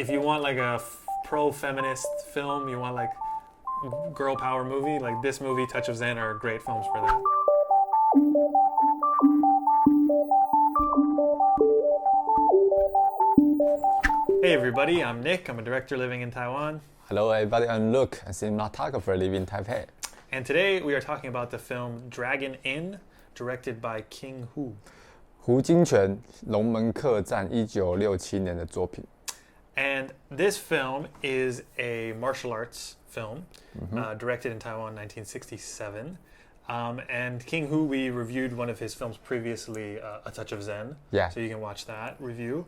if you want like a pro-feminist film, you want like girl power movie, like this movie, Touch of Zen, are great films for that. Hey everybody, I'm Nick. I'm a director living in Taiwan. Hello everybody, I'm Luke, a cinematographer living in Taipei. And today we are talking about the film Dragon Inn, directed by King Hu. 胡金铨龙门客栈1967年的作品。 And this film is a martial arts film, directed in Taiwan in 1967. And King Hu, we reviewed one of his films previously, A Touch of Zen. Yeah. So you can watch that review.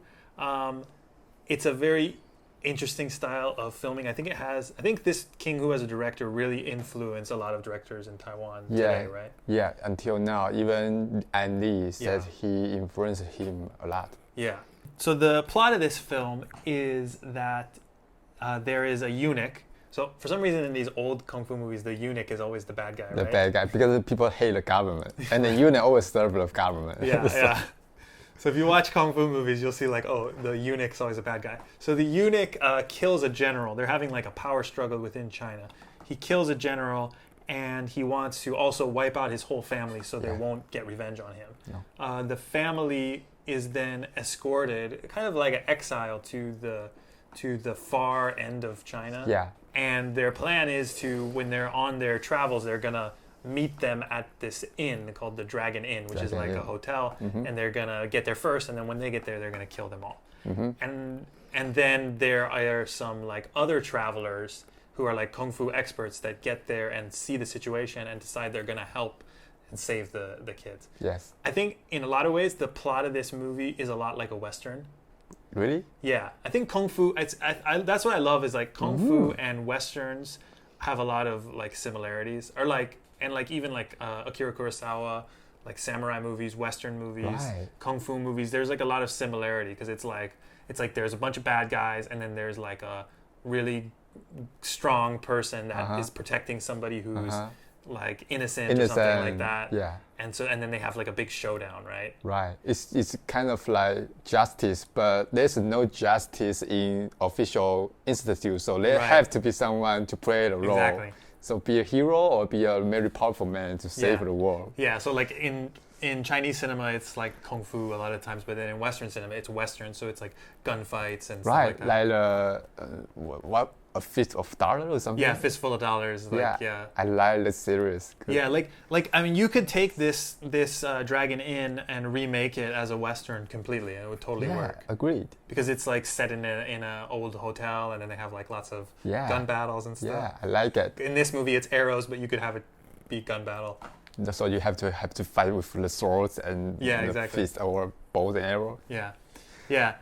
It's a very interesting style of filming. I think this King Hu as a director really influenced a lot of directors in Taiwan today, right? Yeah, until now, even An Lee said he influenced him a lot. Yeah. So the plot of this film is that there is a eunuch. So for some reason in these old kung fu movies, the eunuch is always the bad guy, right? The bad guy, because people hate the government. And the eunuch always serve the government. Yeah, yeah. So if you watch kung fu movies, you'll see like, oh, the eunuch's always a bad guy. So the eunuch kills a general. They're having like a power struggle within China. He kills a general, and he wants to also wipe out his whole family so they won't get revenge on him. No. The family is then escorted, kind of like an exile, to the far end of China. Yeah. And their plan is to, when they're on their travels, they're gonna meet them at this inn called the Dragon Inn, which is like a hotel, and they're gonna get there first, and then when they get there, they're gonna kill them all. And then there are some like other travelers who are like kung fu experts that get there and see the situation and decide they're gonna help and save the kids. Yes. I think in a lot of ways, the plot of this movie is a lot like a Western. Really? Yeah, I think kung fu. That's what I love is like kung fu and westerns have a lot of like similarities, or like even like Akira Kurosawa, like samurai movies, western movies, kung fu movies. There's like a lot of similarity because it's like there's a bunch of bad guys, and then there's like a really strong person that is protecting somebody who's like innocent or something like that. Yeah. And then they have like a big showdown, right? Right. It's kind of like justice, but there's no justice in official institute, so there have to be someone to play the role. Exactly. So be a hero or be a very powerful man to save the world. Yeah. So like in Chinese cinema, it's like kung fu a lot of times, but then in Western cinema, it's Western, so it's like gunfights and stuff like that. Like a fist of dollar or something. Yeah, fistful of dollars. Like, yeah. I like the series. Yeah, like I mean, you could take this Dragon Inn and remake it as a Western completely, and it would totally work. Agreed. Because it's like set in a old hotel, and then they have like lots of gun battles and stuff. Yeah, I like it. In this movie, it's arrows, but you could have it be gun battle. So you have to fight with the swords and the fist or bows and arrow. Yeah, yeah.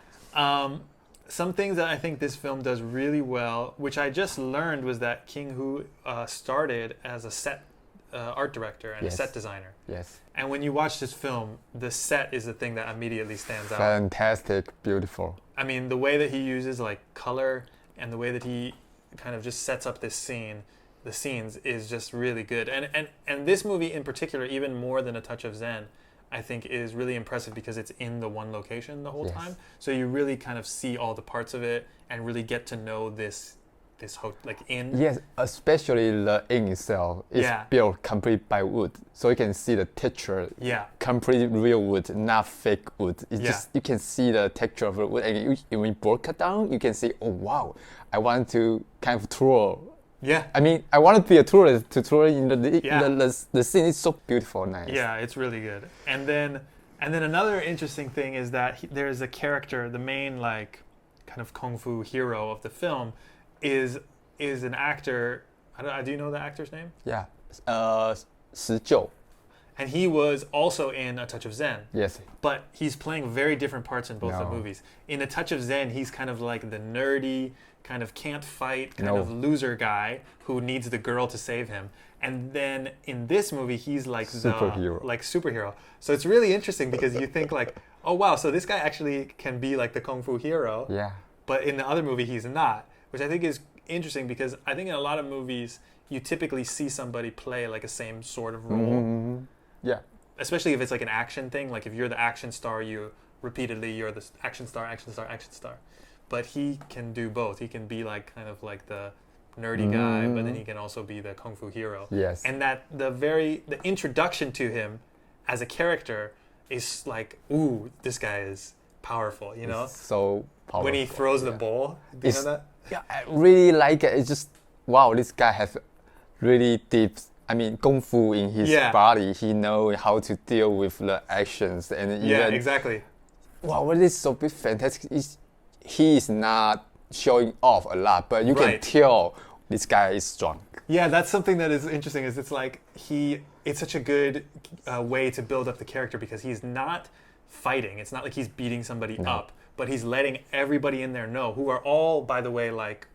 Some things that I think this film does really well, which I just learned, was that King Hu started as a set art director and a set designer. Yes. And when you watch this film, the set is the thing that immediately stands out. Fantastic, beautiful. I mean, the way that he uses like color and the way that he kind of just sets up this scene, the scenes, is just really good. And this movie in particular, even more than A Touch of Zen, I think is really impressive because it's in the one location the whole time. So you really kind of see all the parts of it and really get to know this like inn. Yes, especially the inn itself is built complete by wood, so you can see the texture. Yeah, complete real wood, not fake wood. It's just you can see the texture of the wood, and when you break it down, you can see, oh wow, I want to kind of tour. Yeah, I mean, I want to be a tourist to tour in the scene. Is so beautiful, nice. Yeah, it's really good. And then another interesting thing is that there's a character, the main like kind of kung fu hero of the film, is an actor. Do you know the actor's name? Yeah, Shi Jiu. And he was also in A Touch of Zen. Yes. But he's playing very different parts in both the movies. In A Touch of Zen, he's kind of like the nerdy, kind of can't fight, kind of loser guy who needs the girl to save him. And then in this movie, he's like superhero. So it's really interesting because you think like, oh wow, so this guy actually can be like the kung fu hero. Yeah. But in the other movie, he's not, which I think is interesting because I think in a lot of movies, you typically see somebody play like a same sort of role. Yeah. Especially if it's like an action thing. Like if you're the action star, you're the action star. but he can do both. He can be like kind of like the nerdy guy, but then he can also be the kung fu hero. Yes. And that the introduction to him as a character is like, ooh, this guy is powerful, you know? It's so powerful. When he throws the bowl. Do you know that? Yeah, I really like it. It's just, wow, this guy has really deep, kung fu in his body. He knows how to deal with the actions. And even, exactly. Wow, what is so fantastic is he is not showing off a lot, but you can tell this guy is strong. Yeah, that's something that is interesting. Is it's like it's such a good way to build up the character because he's not fighting. It's not like he's beating somebody up, but he's letting everybody in there know, who are all, by the way, like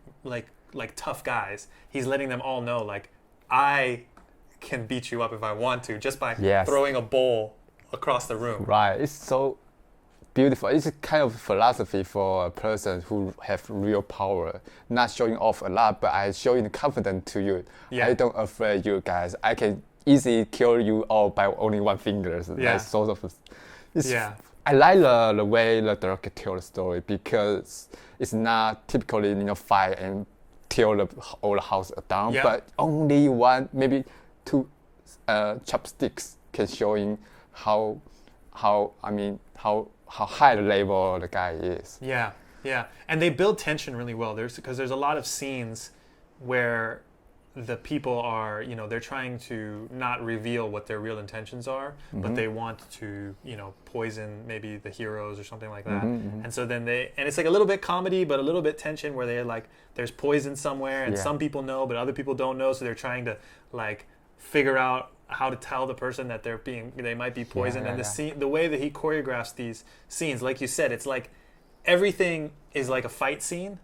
tough guys. He's letting them all know, like, I can beat you up if I want to, just by throwing a bowl across the room. Right. It's so beautiful. It's a kind of philosophy for a person who have real power, not showing off a lot, but I showing confidence to you. I don't afraid you guys. I can easily kill you all by only one finger. That's sort of. I like the way the director tells the story because it's not typically fight and tear the whole house down, but only one, maybe two chopsticks can showing how high the level the guy is. Yeah, and they build tension really well. Because there's a lot of scenes where the people are, they're trying to not reveal what their real intentions are, but they want to, poison maybe the heroes or something like that. And so then and it's like a little bit comedy, but a little bit tension where they're like, there's poison somewhere, and some people know, but other people don't know, so they're trying to like figure out how to tell the person that they might be poisoned. And the way that he choreographs these scenes, like you said, it's like everything is like a fight scene,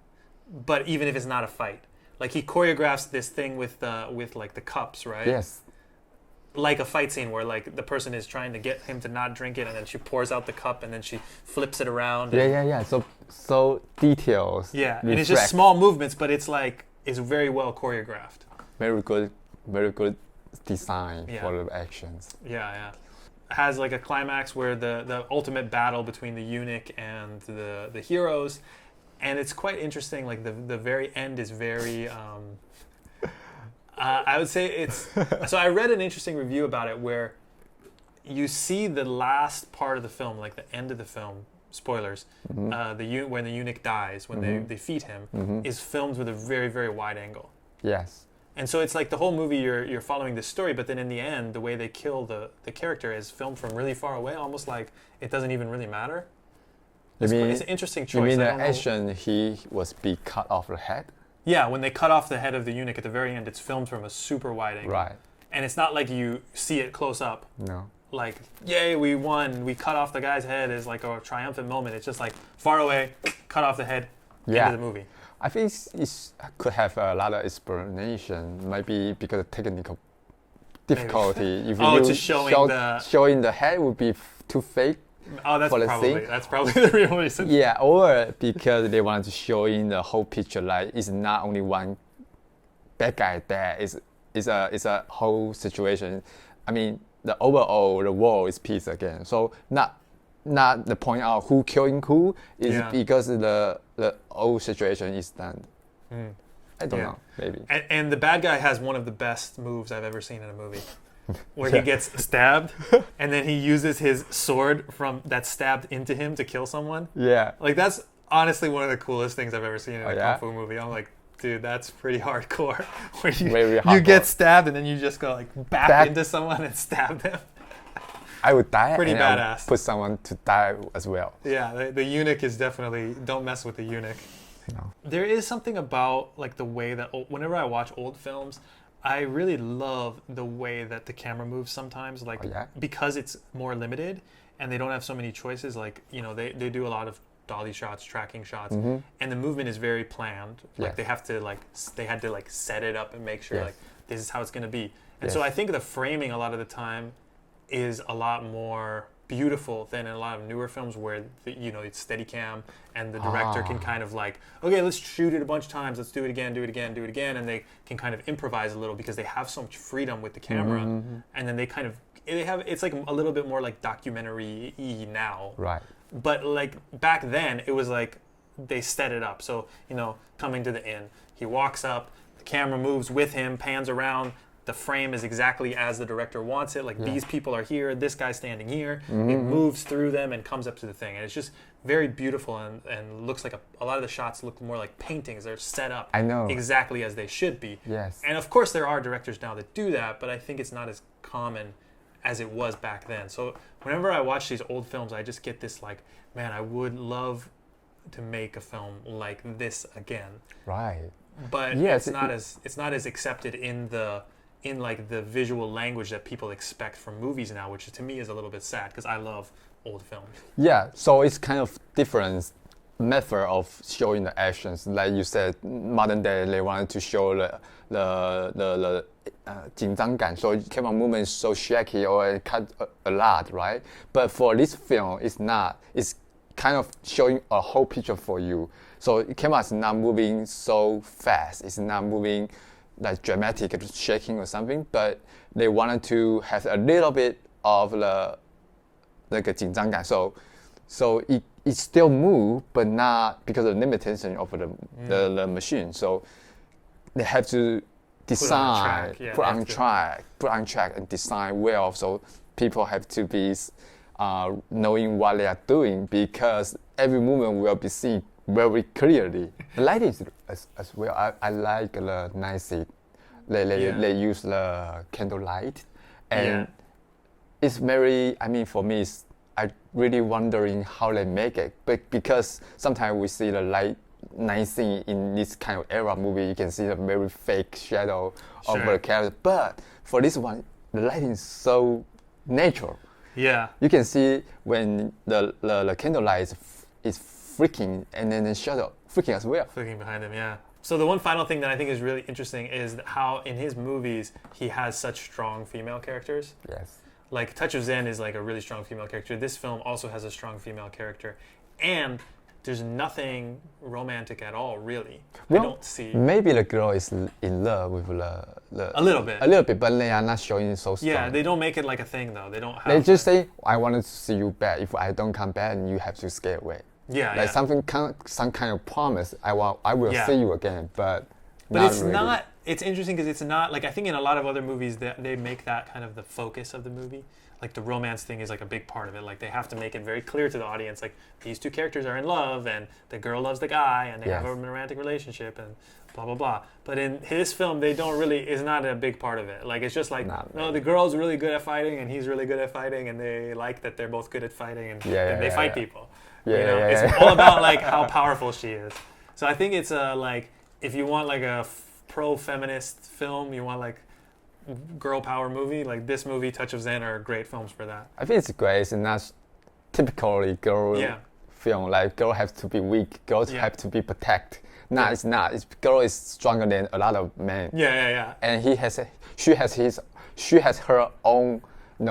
but even if it's not a fight. Like he choreographs this thing with like the cups, right? Yes. Like a fight scene where like the person is trying to get him to not drink it, and then she pours out the cup, and then she flips it around. Yeah. So details. Yeah, and it's just small movements, but it's very well choreographed. Very good design for the actions. Yeah. Has like a climax where the ultimate battle between the eunuch and the heroes. And it's quite interesting, like the very end is very, I would say it's, so I read an interesting review about it where you see the last part of the film, like the end of the film, spoilers, when the eunuch dies, when they defeat him, is filmed with a very, very wide angle. Yes. And so it's like the whole movie you're following this story, but then in the end, the way they kill the character is filmed from really far away, almost like it doesn't even really matter. It's an interesting choice. You mean the action he was be cut off the head? Yeah, when they cut off the head of the eunuch at the very end, it's filmed from a super wide angle. Right. And it's not like you see it close up. No. Like, yay, we won. We cut off the guy's head is like a triumphant moment. It's just like far away, cut off the head, end of the movie. I think it could have a lot of explanation. Maybe because of technical difficulty. If just showing the head would be too fake. Oh, that's probably the real reason. Yeah, or because they want to show in the whole picture, like it's not only one bad guy there. It's a whole situation. I mean, the overall the world is peace again. So not the point out who killing who is because the whole situation is done. I don't know, maybe. And the bad guy has one of the best moves I've ever seen in a movie. Where he gets stabbed, and then he uses his sword that's stabbed into him to kill someone. Yeah. Like, that's honestly one of the coolest things I've ever seen in a kung fu movie. I'm like, dude, that's pretty hardcore. Where you get stabbed, and then you just go, like, back into someone and stab them. I would die. Pretty and badass. I would put someone to die as well. Yeah, the eunuch is definitely, don't mess with the eunuch. No. There is something about, like, the way that, whenever I watch old films, I really love the way that the camera moves sometimes, like because it's more limited and they don't have so many choices. Like, they do a lot of dolly shots, tracking shots, and the movement is very planned. Like they had to set it up and make sure like this is how it's going to be. And so I think the framing a lot of the time is a lot more beautiful than in a lot of newer films where it's Steadicam and the director can kind of like, okay, let's shoot it a bunch of times, let's do it again, and they can kind of improvise a little because they have so much freedom with the camera, and then it's like a little bit more like documentary-y now. Right. But like back then, it was like they set it up. So, coming to the inn, he walks up, the camera moves with him, pans around. The frame is exactly as the director wants it. Like these people are here, this guy's standing here. It moves through them and comes up to the thing. And it's just very beautiful and looks like a lot of the shots look more like paintings. They're set up exactly as they should be. Yes. And of course there are directors now that do that, but I think it's not as common as it was back then. So whenever I watch these old films, I just get this like, man, I would love to make a film like this again. Right. But it's not as accepted in the visual language that people expect from movies now, which to me is a little bit sad because I love old films. Yeah, so it's kind of different method of showing the actions. Like you said, modern day they wanted to show the 紧张感, so camera movement is so shaky or it cut a lot, right? But for this film, it's not. It's kind of showing a whole picture for you. So camera is not moving so fast. It's not moving like dramatic shaking or something, but they wanted to have a little bit of the 紧张感. So it still move, but not because of the limitation of the machine. So they have to design, put on track, and design well. So people have to be knowing what they are doing because every movement will be seen very clearly. The lighting is as well. I like the nice. They use the candle light, and it's very. I mean, for me, I really wondering how they make it. But because sometimes we see the light nice thing in this kind of era movie, you can see the very fake shadow of the character. But for this one, the lighting is so natural. Yeah, you can see when the candle light is flicking, and then the shadow flicking as well. Flicking behind him, yeah. So the one final thing that I think is really interesting is how in his movies he has such strong female characters. Yes. Like Touch of Zen is like a really strong female character. This film also has a strong female character, and there's nothing romantic at all, really. Well, I don't see. Maybe the girl is in love with the a little bit. A little bit, but they are not showing it so strong. Yeah, they don't make it like a thing though. They don't have. They just say, "I wanted to see you back. If I don't come back, and you have to stay away." Yeah, like some kind of promise. I will see you again, but it's really. not. It's interesting because it's not like I think in a lot of other movies that they make that kind of the focus of the movie. Like the romance thing is like a big part of it. Like they have to make it very clear to the audience, like these two characters are in love and the girl loves the guy and they have a romantic relationship and blah blah blah. But in his film, they don't really. It's not a big part of it. Like it's just like the girl's really good at fighting and he's really good at fighting and they like that they're both good at fighting and they fight people. It's all about like how powerful she is. So I think it's like if you want like a pro-feminist film, you want like girl power movie, like this movie, Touch of Zen, are great films for that. I think it's great. It's not typically girl film. Like girl has to be weak, girls have to be protect. No, it's not. It's girl is stronger than a lot of men. And she has her own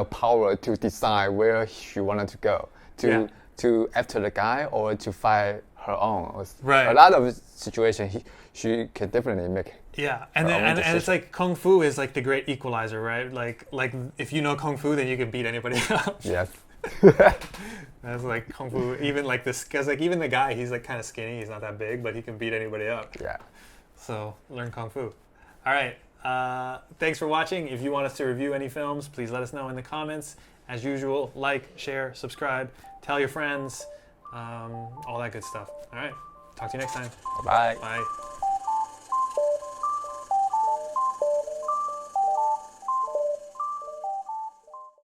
power to decide where she wanted to go to after the guy or to fight her own. Right. A lot of situations she can definitely make. Yeah, and it's like Kung Fu is like the great equalizer, right? Like if you know Kung Fu, then you can beat anybody else. Yes. That's like Kung Fu. Even like this, because like even the guy, he's like kind of skinny. He's not that big, but he can beat anybody up. Yeah. So learn Kung Fu. All right. Thanks for watching. If you want us to review any films, please let us know in the comments. As usual, like, share, subscribe, tell your friends, all that good stuff. All right. Talk to you next time. Bye. Bye.